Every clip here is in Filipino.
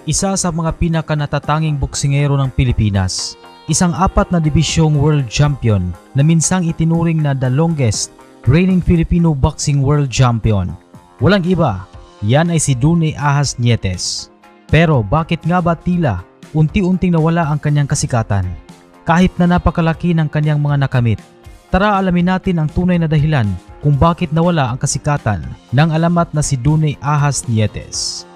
Isa sa mga pinakanatatanging boksingero ng Pilipinas. Isang 4 na dibisyong world champion na minsang itinuring na the longest reigning Filipino boxing world champion. Walang iba, yan ay si Donnie Ahas Nietes. Pero bakit nga ba tila unti-unting nawala ang kanyang kasikatan? Kahit na napakalaki ng kanyang mga nakamit. Tara alamin natin ang tunay na dahilan kung bakit nawala ang kasikatan ng alamat na si Donnie Ahas Nietes.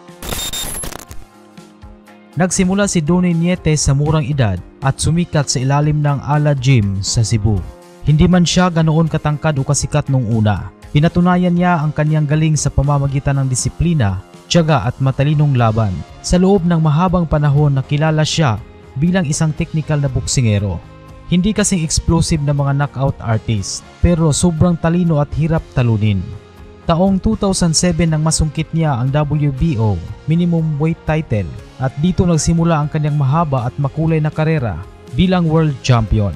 Nagsimula si Donnie Nietes sa murang edad at sumikat sa ilalim ng Ala Gym sa Cebu. Hindi man siya ganoon katangkad o kasikat nung una. Pinatunayan niya ang kanyang galing sa pamamagitan ng disiplina, tiyaga at matalinong laban. Sa loob ng mahabang panahon nakilala siya bilang isang technical na boksingero. Hindi kasing explosive na mga knockout artist pero sobrang talino at hirap talunin. Taong 2007 nang masungkit niya ang WBO minimum weight title at dito nagsimula ang kanyang mahaba at makulay na karera bilang world champion.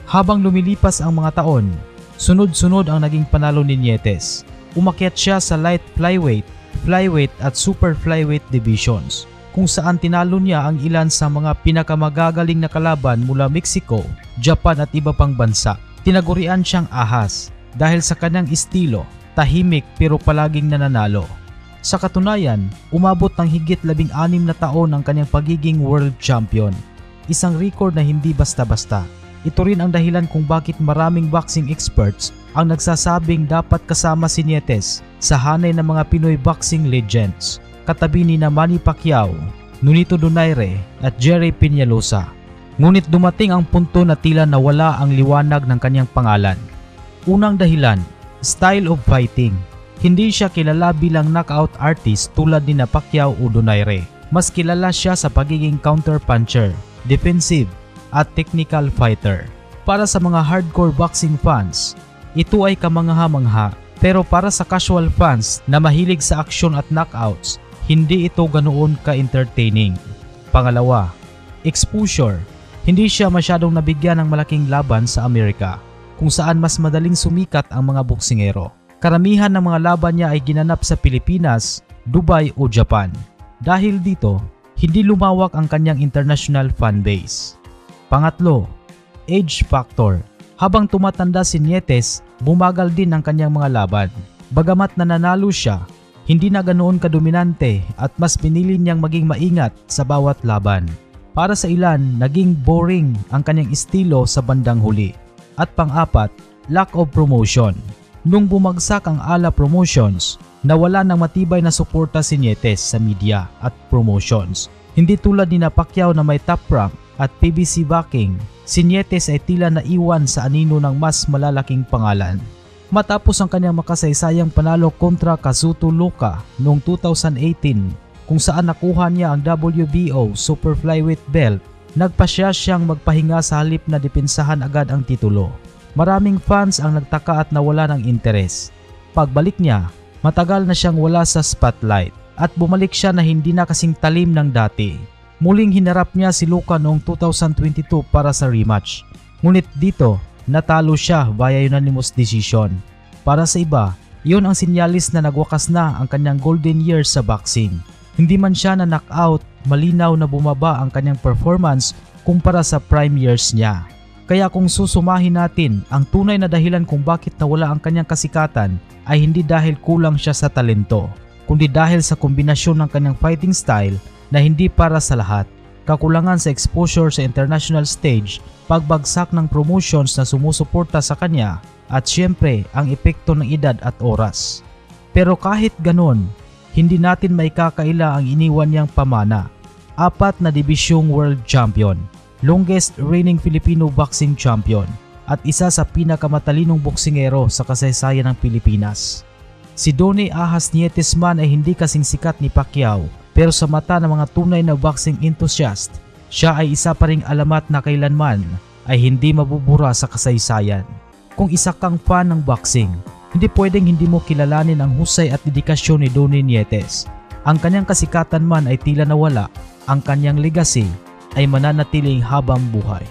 Habang lumilipas ang mga taon, sunod-sunod ang naging panalo ni Nietes. Umakyat siya sa light flyweight, flyweight at super flyweight divisions kung saan tinalo niya ang ilan sa mga pinakamagagaling na kalaban mula Mexico, Japan at iba pang bansa. Tinagurian siyang ahas dahil sa kanyang estilo, tahimik pero palaging nananalo. Sa katunayan, umabot ng higit 16 na taon ang kanyang pagiging world champion. Isang record na hindi basta-basta. Ito rin ang dahilan kung bakit maraming boxing experts ang nagsasabing dapat kasama si Nietes sa hanay ng mga Pinoy boxing legends, katabi ni Manny Pacquiao, Nonito Donaire at Jerry Peñalosa. Ngunit dumating ang punto na tila nawala ang liwanag ng kanyang pangalan. Unang dahilan, style of fighting. Hindi siya kilala bilang knockout artist tulad ni Pacquiao o Donaire. Mas kilala siya sa pagiging counter puncher, defensive at technical fighter. Para sa mga hardcore boxing fans, ito ay kamangha-mangha. Pero para sa casual fans na mahilig sa aksyon at knockouts, hindi ito ganoon ka-entertaining. Pangalawa, exposure. Hindi siya masyadong nabigyan ng malaking laban sa Amerika, kung saan mas madaling sumikat ang mga boksingero. Karamihan ng mga laban niya ay ginanap sa Pilipinas, Dubai o Japan. Dahil dito, hindi lumawak ang kanyang international fanbase. Pangatlo, age factor. Habang tumatanda si Nietes, bumagal din ang kanyang mga laban. Bagamat nananalo siya, hindi na ganoon kadominante at mas pinili niyang maging maingat sa bawat laban. Para sa ilan, naging boring ang kanyang estilo sa bandang huli. At pang-apat, lack of promotion. Nung bumagsak ang Ala Promotions, nawala ng matibay na suporta si Nietes sa media at promotions. Hindi tulad ni Pacquiao na may top rank at PBC backing, si Nietes ay tila naiwan sa anino ng mas malalaking pangalan. Matapos ang kanyang makasaysayang panalo kontra Kazuto Loka noong 2018 kung saan nakuha niya ang WBO Super Flyweight belt, nagpasya siyang magpahinga sa halip na depensahan agad ang titulo. Maraming fans ang nagtaka at nawala ng interes. Pagbalik niya, matagal na siyang wala sa spotlight at bumalik siya na hindi na kasing talim ng dati. Muling hinarap niya si Loka noong 2022 para sa rematch. Ngunit dito, natalo siya via unanimous decision. Para sa iba, iyon ang sinyalis na nagwakas na ang kanyang golden years sa boxing. Hindi man siya na knockout, malinaw na bumaba ang kanyang performance kumpara sa prime years niya. Kaya kung susumahin natin, ang tunay na dahilan kung bakit nawala ang kanyang kasikatan ay hindi dahil kulang siya sa talento, kundi dahil sa kombinasyon ng kanyang fighting style na hindi para sa lahat, kakulangan sa exposure sa international stage, pagbagsak ng promotions na sumusuporta sa kanya, at syempre ang epekto ng edad at oras. Pero kahit ganon, hindi natin maikakaila ang iniwan niyang pamana. 4 na dibisyong world champion, longest reigning Filipino boxing champion, at isa sa pinakamatalinong boksingero sa kasaysayan ng Pilipinas. Si Donnie Ahas Nietes man ay hindi kasing sikat ni Pacquiao, pero sa mata ng mga tunay na boxing enthusiast, siya ay isa pa ring alamat na kailanman ay hindi mabubura sa kasaysayan. Kung isa kang fan ng boxing, hindi pwedeng hindi mo kilalanin ang husay at dedikasyon ni Donnie Nietes. Ang kanyang kasikatan man ay tila nawala, ang kanyang legacy ay mananatiling habang buhay.